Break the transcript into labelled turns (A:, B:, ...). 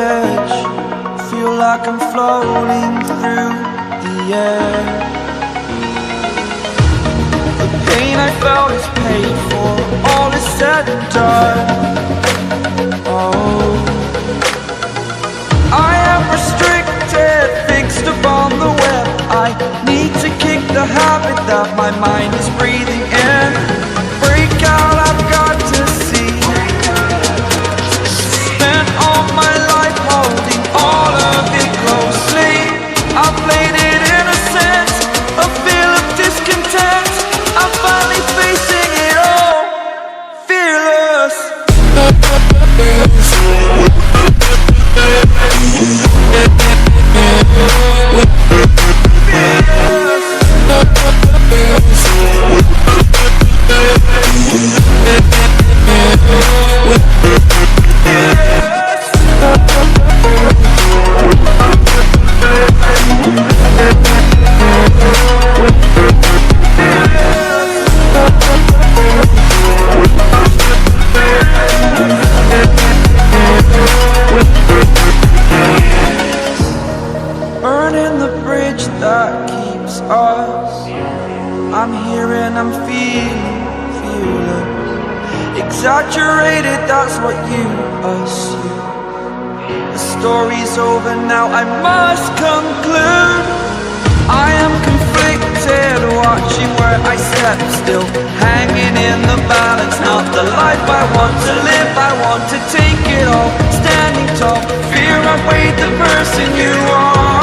A: edge, feel like I'm floating through the air. The pain I felt is paid for, all is said and done. Oh, I am restricted, fixed upon the web. I need to kick the habit that my mind is breathing in. Break out, I've got to see. Spent all my life holding all of it closely. I played it innocent, a feel of discontent. I'm finally facing it all, fearless. Burning the bridge that keeps us. I'm here and I'm feeling fearless. Exaggerated, that's what you assume. The story's over now, I must conclude. I am conflicted, watching where I step still, hanging in the balance. Not the life I want to live, I want to take it all. Standing tall, fear I've weighed the person you are.